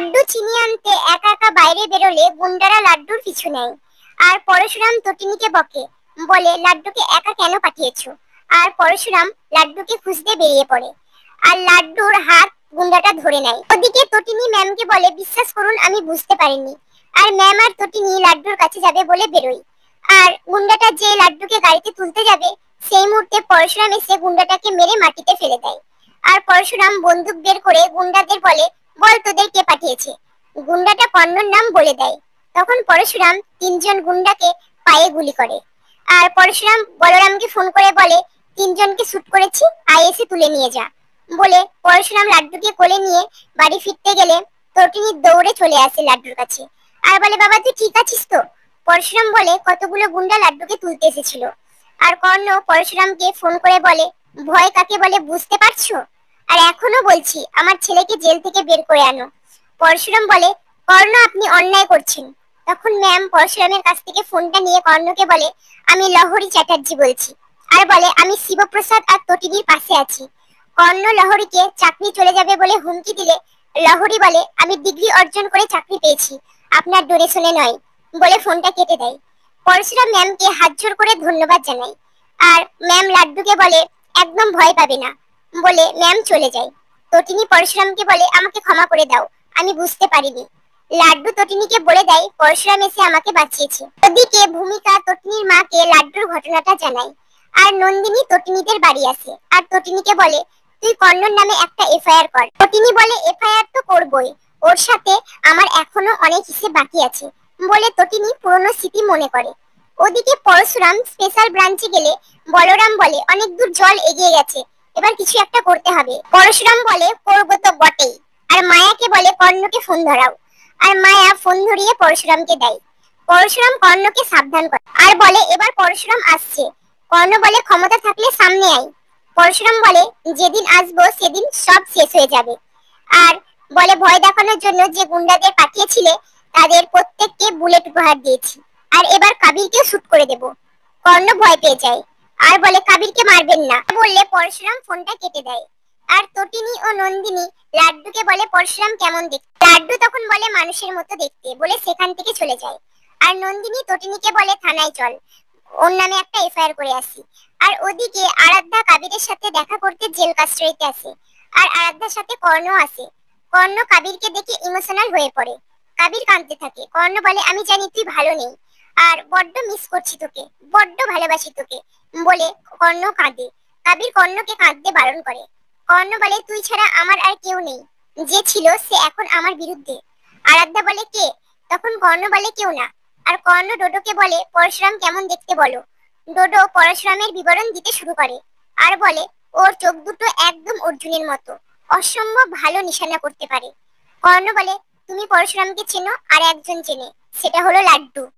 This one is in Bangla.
লাড্ডু চিনি আনতে একা একা বাইরে বেরোলে গুন্ডারা লাড্ডুর পিছু নেয়। আর পরশুরাম তটিনীকে বকে, বলে লাড্ডুকে একা কেন পাঠিয়েছো। আর পরশুরাম লাড্ডুকে খুঁজতে বেরিয়ে পড়ে, আর লাড্ডুর হাত গুন্ডাটা ধরে নেয়। ওদিকে তটিনী ম্যামকে বলে, বিশ্বাস করুন আমি বুঝতে পারিনি। আর ম্যাম আর তটিনী লাড্ডুর কাছে যাবে বলে বেরোয়। আর গুন্ডাটা যে লাড্ডুকে গাড়িতে তুলতে যাবে, সেই মুহূর্তে পরশুরাম এসে গুন্ডাটাকে মেরে মাটিতে ফেলে দেয়। আর পরশুরাম বন্দুক বের করে গুন্ডাদের বলে, বল তোদের কে পাঠিয়েছে। গুন্ডাটা কর্ণর নাম বলে দেয়। তখন পরশুরাম তিনজন গুন্ডাকে পায়ে গুলি করে। আর পরশুরাম বলরামকে ফোন করে বলে, তিনজনকে শুট করেছি, আয় এসে তুলে নিয়ে যা। বলে পরশুরাম লাড্ডুকে কোলে নিয়ে বাড়ি ফিরতে গেলে তটিনী দৌড়ে চলে আসে লাড্ডুর কাছে। আর বলে, বাবা তুই ঠিক আছিস তো। পরশুরাম বলে, কতগুলো গুন্ডা লাড্ডুকে তুলতে এসেছিল। আর কর্ণ পরশুরামকে ফোন করে বলে, ভয় কাকে বলে বুঝতে পারছো। আর এখনো বলছি, আমার ছেলেকে জেল থেকে বের করে আনো। পরশুরাম বলে, কর্ণ আপনি অন্যায় করছেন। তখন ম্যাম পরশুরামের কাছ থেকে ফোনটা নিয়ে কর্ণকে বলে, আমি লহরী চ্যাটার্জি বলছি। আর বলে, আমি শিবপ্রসাদ আর তটিনীর পাশে আছি। কর্ণ লহরীকে চাকরি চলে যাবে বলে হুমকি দিলে লহরী বলে, আমি ডিগ্রি অর্জন করে চাকরি পেয়েছি, আপনার ডোনেশনে নয়, বলে ফোনটা কেটে দেয়। পরশুরাম ম্যামকে হাত জোড় করে ধন্যবাদ জানায়। আর ম্যাম লাড্ডুকে বলে, একদম ভয় পাবে না, বলে ম্যাম চলে যায়। তটিনী পরশুরামকে বলে, আমাকে ক্ষমা করে দাও, আমি বুঝতে পারিনি। লাড্ডু তটিনীকে বলে দেয়, পরশুরাম এসে আমাকে বাঁচিয়েছে। ওদিকে ভূমিকা তটিনীর মাকে লাড্ডুর ঘটনাটা জানায়। আর নন্দিনী তটিনীদের বাড়ি আসে আর তটিনীকে বলে, তুই কর্ণর নামে একটা এফআইআর কর। তটিনী বলে, এফআইআর তো করবই, ওর সাথে আমার এখনো অনেক হিসেব বাকি আছে, বলে তটিনী পুরনো স্মৃতি মনে করে। ওদিকে পরশুরাম স্পেশাল ব্রাঞ্চে গেলে বলরাম বলে, অনেক দূর জল এগিয়ে গেছে, এবার কিছু একটা করতে হবে। পরশুরাম বলে, করবো তো বটেই। আর মায়াকে বলে, কর্ণকে ফোন ধরাও। আর মায়া ফোন ধরিয়ে পরশুরামকে দেয়। পরশুরাম কর্ণকে সাবধান করে আর বলে, এবার পরশুরাম আসছে। কর্ণ বলে, ক্ষমতা থাকলে সামনে আয়। পরশুরাম বলে, যেদিন আসবো সেদিন সব শেষ হয়ে যাবে। আর বলে, ভয় দেখানোর জন্য যে গুন্ডাদের পাঠিয়েছিলে তাদের প্রত্যেককে বুলেট উপহার দিয়েছি, আর এবার কাবিরকে শুট করে দেব। কর্ণ ভয় পেয়ে যায় আর বলে, কাবিরকে মারবেন না, বললে পরশুরাম ফোনটা কেটে দেয়। আর তটিনী ও নন্দিনী লাড্ডুকে বলে, পরশুরাম কেমন দেখতে। লাড্ডু তখন বলে, মানুষের মতো দেখতে, বলে সেখান থেকে চলে যায়। আর নন্দিনী তটিনীকে বলে, থানায় চল, ওর নামে একটা এফআইআর করে আসি। আর ওদিকে আরাধ্যা কাবিরের সাথে দেখা করতে জেল কাস্টডিতে আসে। আর আরাধ্যার সাথে কর্ণ আসে। কর্ণ কাবিরকে দেখে ইমোশনাল হয়ে পড়ে। কাবির কাঁদতে থাকে। কর্ণ বলে, আমি জানি তুই ভালো নেই, আর বড্ড মিস করছি তোকে, বড্ড ভালোবাসি তোকে, বলে কর্ণ কাঁদে। কাবির কর্ণকে কাঁদতে বারণ করে। কর্ণ বলে, তুই ছাড়া আমার আর কেউ নেই, যে ছিল সে এখন আমার বিরুদ্ধে। আরাধ্যা বলে, কে। তখন কর্ণ বলে, কেউ না। আর কর্ণ ডোডোকে বলে, পরশুরাম কেমন দেখতে বলো। ডোডো পরশুরামের বিবরণ দিতে শুরু করে আর বলে, ওর চোখ দুটো একদম অর্জুনের মতো, অসম্ভব ভালো নিশানা করতে পারে। কর্ণ বলে, তুমি পরশুরামকে চেনো, আর একজন চেনে, সেটা হলো লাড্ডু।